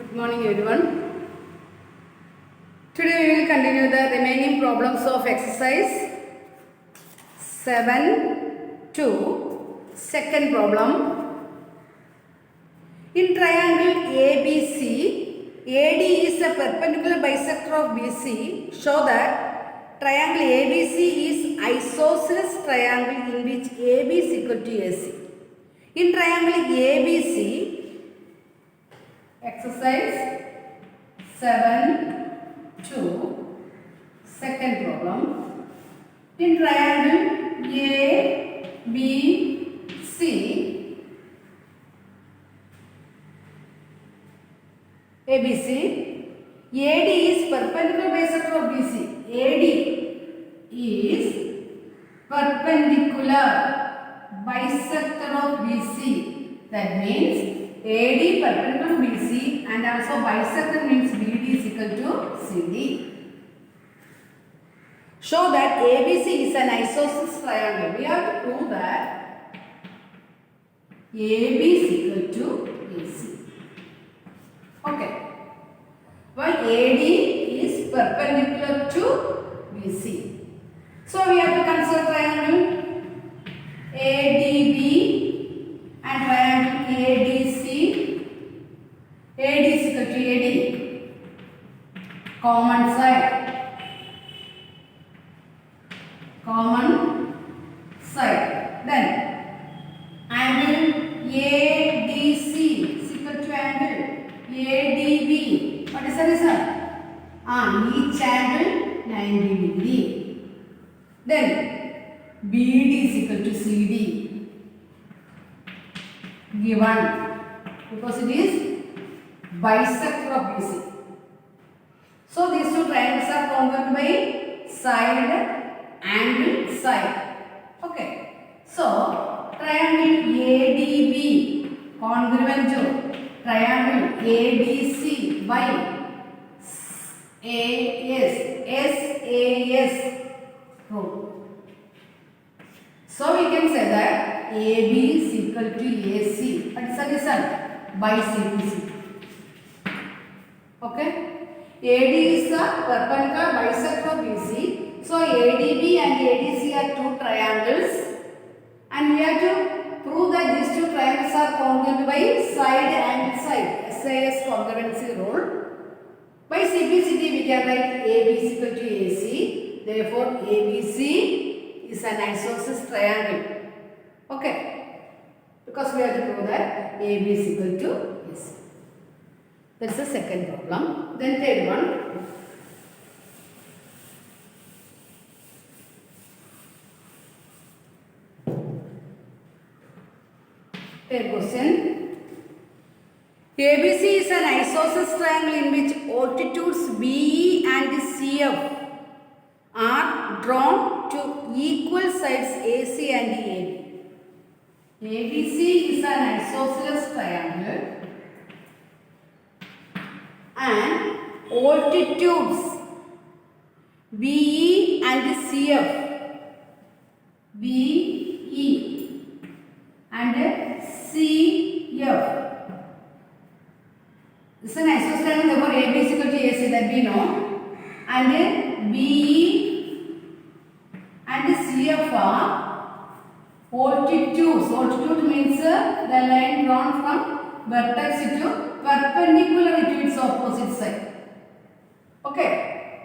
Good morning everyone. Today we will continue the remaining problems of exercise 7-2. Second problem. In triangle ABC, AD is a perpendicular bisector of BC. Show that triangle ABC is isosceles triangle in which AB is equal to AC. In triangle ABC, exercise 7-2, second problem. In triangle ABC, AD is perpendicular bisector of BC. AD is perpendicular bisector of BC. That means AD perpendicular to BC and also bisector means BD is equal to CD. Show that ABC is an isosceles triangle. We have to prove that AB is equal to AC. Okay. Why AD is perpendicular to BC. So we have to consider triangle ADB and triangle ADC. AD is equal to AD. Common side. Then angle ADC is equal to angle ADB. What is the result? Each angle 90 degree. Then BD is equal to CD. Given because it is bisector of BC. So these two triangles are congruent by side, angle, side. Okay. So triangle ADB congruent to triangle ADC by SAS rule. So we can say that AB is equal to AC. What is the result? By CPC. Okay. AD is a perpendicular bisector of BC. So ADB and ADC are two triangles. And we have to prove that these two triangles are congruent by side and side. SAS congruency rule. By CPCD we can write AB is equal to AC. Therefore ABC is an isosceles triangle. Okay. Because we have to prove that AB is equal to AC. That's the second problem. Then third one. Third question. ABC is an isosceles triangle in which altitudes BE and CF are drawn to equal sides AC and AB. ABC is an isosceles triangle and altitudes BE and CF, BE and CF. This is an isosceles triangle, therefore AB is equal to AC, that we know. And BE and CF are altitudes. Altitude means the line drawn from vertex to perpendicular to its opposite side. Okay,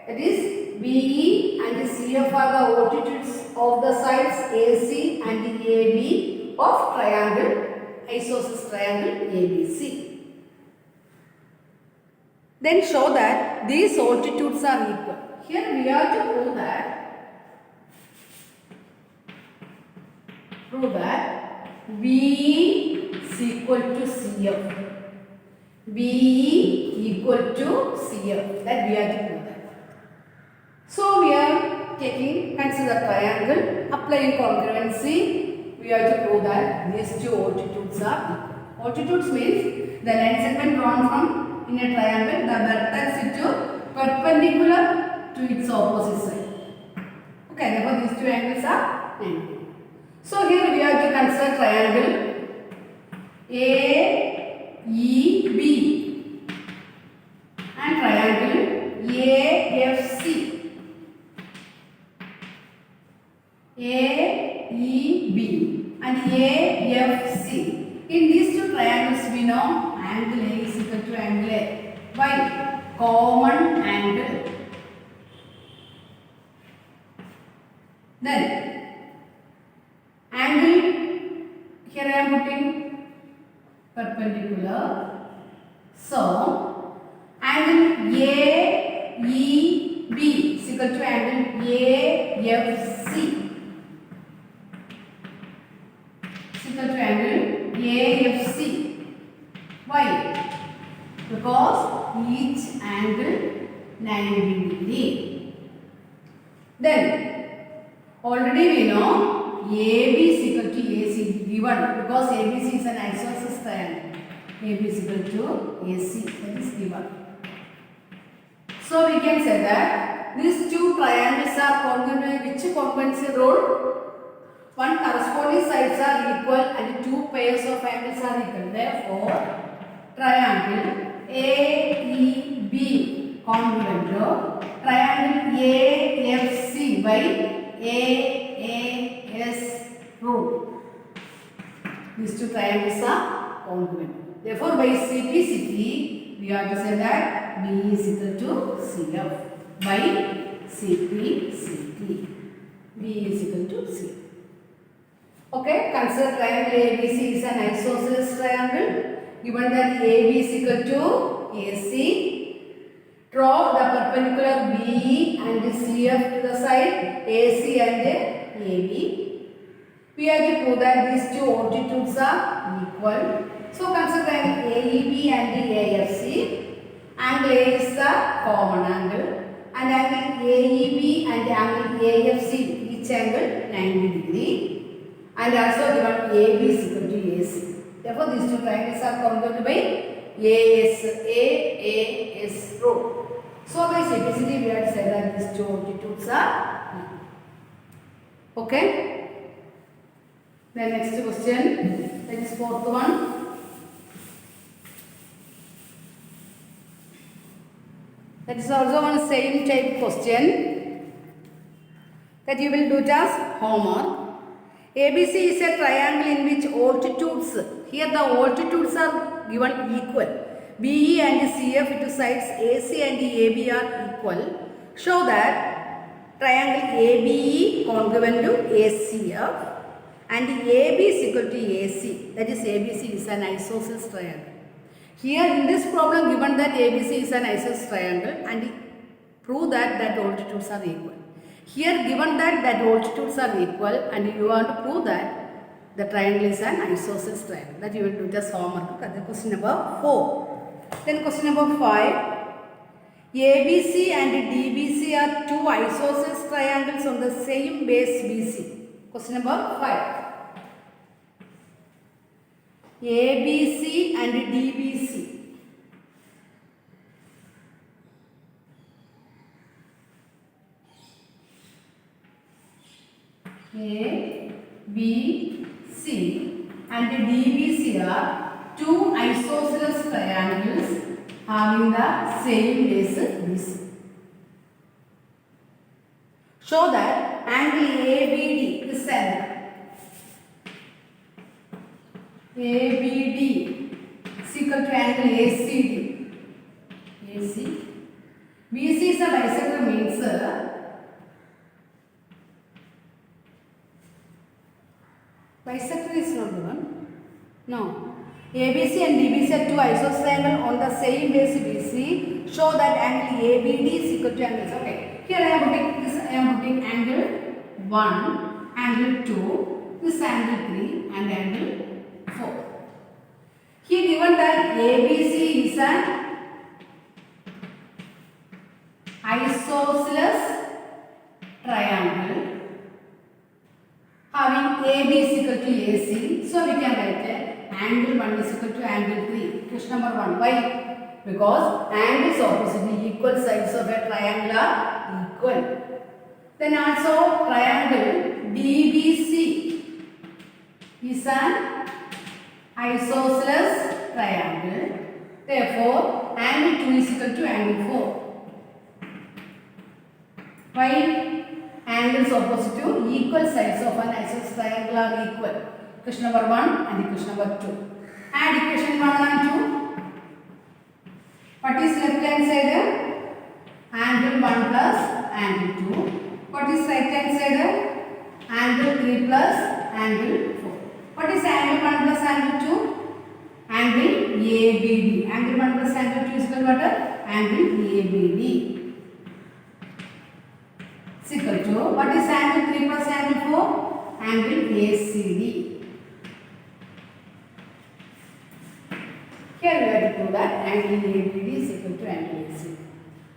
that is BE and CF are the altitudes of the sides AC and AB of triangle, isosceles triangle ABC. Then show that these altitudes are equal. Here we have to prove that BE is equal to CF. BE equal to CF. That we have to prove that. So we are consider triangle, applying congruency. We have to prove that these two altitudes are equal. Altitudes means the line segment drawn from in a triangle, the vertex to perpendicular to its opposite side. Okay, therefore these two angles are 90. So here we have to consider triangle AEB. AFC. In these two triangles we know angle A is equal to angle A. Why? Common angle. Then angle, here I am putting perpendicular. So angle AEB is equal to angle AFC. Is equal to angle AFC. Why? Because each angle 90 degree. Then already we know AB is equal to AC given because ABC is an isosceles triangle. AB is equal to AC, that is given. So we can say that these two triangles are congruent. Which congruency rule? One corresponding sides are equal and two pairs of angles are equal. Therefore, triangle AEB congruent to triangle AFC by AAS rule. These two triangles are congruent. Therefore, by simplicity, we have to say that B is equal to CF by CP. B is equal to C. Okay, consider triangle ABC is an isosceles triangle. Given that AB is equal to AC, draw the perpendicular BE and CF to the side AC and AB. We have to prove that these two altitudes are equal. So consider triangle AEB and AFC. Angle A is the common angle and angle AEB and angle AFC, each angle 90 degree, and also given AB is equal to AC. Therefore, these two triangles are congruent by AAS rule. So by simplicity we have to say that these two altitudes are equal. Okay. The next question, that is fourth one. That is also one same type question that you will do it as homework. ABC is a triangle in which altitudes, here the altitudes are given equal. BE and CF to sides AC and AB are equal. Show that triangle ABE congruent to ACF and AB is equal to AC. That is ABC is an isosceles triangle. Here in this problem given that ABC is an isosceles triangle and prove that altitudes are equal. Here given that altitudes are equal and you want to prove that the triangle is an isosceles triangle. That you will do just homework. That is question number 4. Then question number 5. ABC and DBC are two isosceles triangles on the same base BC. Question number 5. ABC and DBC. A, B, C and DBC are two isosceles triangles having the same base BC. Show that angle ABD, this angle ABD is equal to angle ACD. AC. BC is a bisector means bisector is not given. No. ABC and DBC are two isosceles triangles on the same base BC. Show that angle ABD is equal to angle. Okay. Here I am putting this. I am putting angle 1, angle 2, this angle 3, and angle 4. Here given that ABC is an isosceles triangle having AB is equal to AC. So we can write angle 1 is equal to angle 3. Question number 1. Why? Because angles opposite equal sides of a triangle are equal. Then also triangle DBC is an isosceles triangle. Therefore, angle 2 is equal to angle 4. Why? Angles opposite to equal sides of an isosceles triangle are equal. equation number 1 and equation number 2. Add equation 1 and 2. What is left hand side? Angle 1 plus angle 2. What is right hand side? Angle 3 plus angle 4. What is angle 1 plus angle 2? Angle ABD. Angle 1 plus angle 2 is equal to what? Angle ABD. Is equal to what is angle 3 plus angle 4? Angle ACD. Here we have to prove that angle ABD is equal to angle ACD.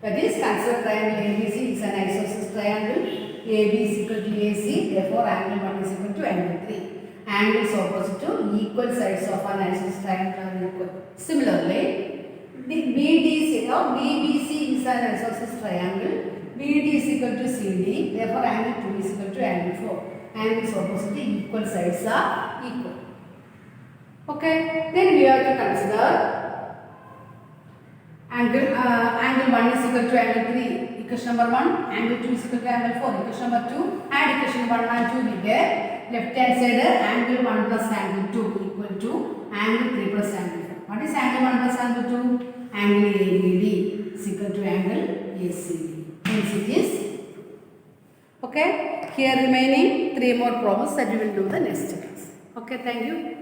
That is, consider triangle ABC is an isosceles triangle. AB is equal to AC. Therefore, angle 1 is equal to angle 3. Angles opposite to equal sides of an isosceles triangle are equal. Similarly, the BDC or BBC is an isosceles triangle. BD is equal to CD. Therefore, angle 2 is equal to angle 4. Angles opposite to equal sides are equal. Okay. Then we have to consider angle 1 is equal to angle 3. Equation number 1. Angle 2 is equal to angle 4. Equation number 2. Add equation 1 and 2 we get. Left hand side angle 1 plus angle 2 equal to angle 3 plus angle 4. What is angle 1 plus angle 2? Angle ABD is equal to angle ACD. Hence it is. Okay. Here remaining 3 more problems that we will do the next class. Okay. Thank you.